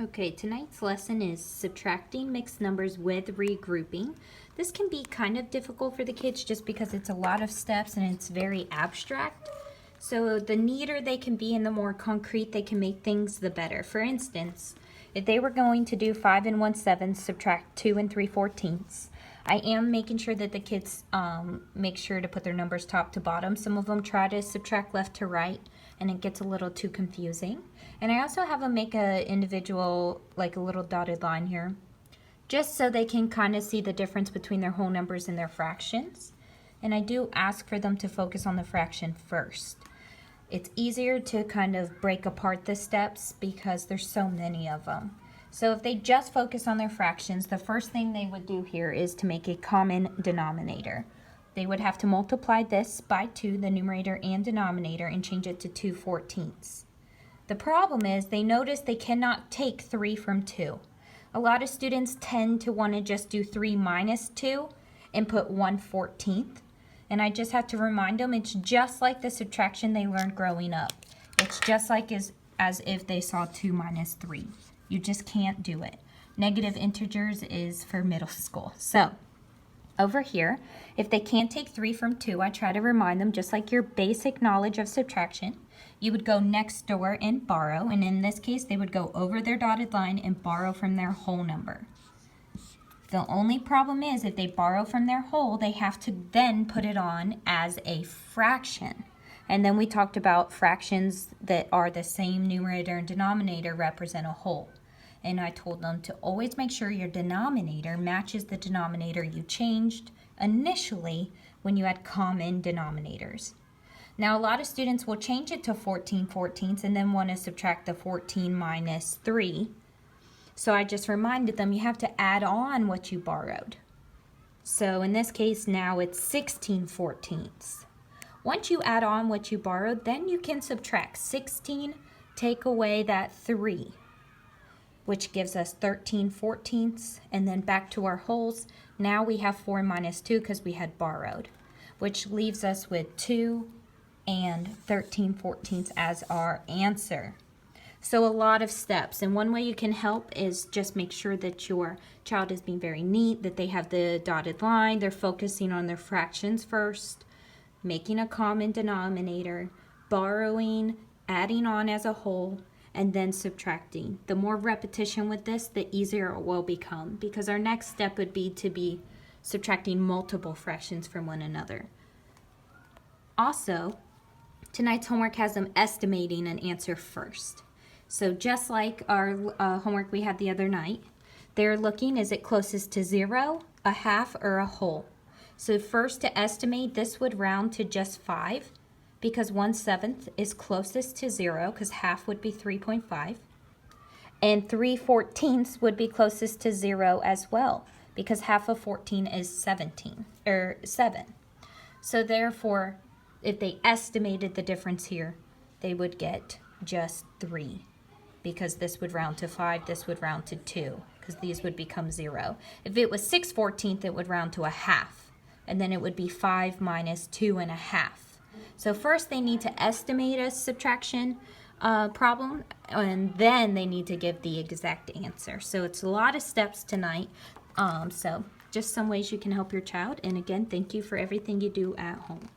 Okay, tonight's lesson is subtracting mixed numbers with regrouping. This can be kind of difficult for the kids just because it's a lot of steps and it's very abstract. So the neater they can be and the more concrete they can make things, the better. For instance, if they were going to do 5 and 1/7, subtract 2 and 3/14, I am making sure that the kids make sure to put their numbers top to bottom. Some of them try to subtract left to right, and it gets a little too confusing. And I also have them make a individual, like a little dotted line here, just so they can kind of see the difference between their whole numbers and their fractions. And I do ask for them to focus on the fraction first. It's easier to kind of break apart the steps because there's so many of them. So if they just focus on their fractions, the first thing they would do here is to make a common denominator. They would have to multiply this by 2, the numerator and denominator, and change it to 2/14. The problem is they notice they cannot take 3 from 2. A lot of students tend to want to just do 3 minus 2 and put 1/14. And I just have to remind them it's just like the subtraction they learned growing up. It's just like as if they saw 2 minus 3. You just can't do it. Negative integers is for middle school. So over here, if they can't take 3 from 2, I try to remind them, just like your basic knowledge of subtraction, you would go next door and borrow, and in this case, they would go over their dotted line and borrow from their whole number. The only problem is if they borrow from their whole, they have to then put it on as a fraction. And then we talked about fractions that are the same numerator and denominator represent a whole. And I told them to always make sure your denominator matches the denominator you changed initially when you had common denominators. Now, a lot of students will change it to 14/14 and then want to subtract the 14 minus 3. So I just reminded them you have to add on what you borrowed. So in this case, now it's 16/14. Once you add on what you borrowed, then you can subtract 16, take away that 3. Which gives us 13/14, and then back to our wholes. Now we have 4 minus 2 because we had borrowed, which leaves us with 2 and 13/14 as our answer. So a lot of steps, and one way you can help is just make sure that your child is being very neat, that they have the dotted line, they're focusing on their fractions first, making a common denominator, borrowing, adding on as a whole, and then subtracting. The more repetition with this, the easier it will become, because our next step would be to be subtracting multiple fractions from one another. Also, tonight's homework has them estimating an answer first. So just like our homework we had the other night, they're looking, is it closest to 0, a half, or a whole? So first, to estimate, this would round to just 5, because 1/7 is closest to 0, because half would be 3.5. And 3/14 would be closest to 0 as well, because half of 14 is 7. So therefore, if they estimated the difference here, they would get just 3, because this would round to 5, this would round to 2, because these would become 0. If it was 6/14, it would round to a half, and then it would be 5 minus 2.5. So first they need to estimate a subtraction problem, and then they need to give the exact answer. So it's a lot of steps tonight. So just some ways you can help your child. And again, thank you for everything you do at home.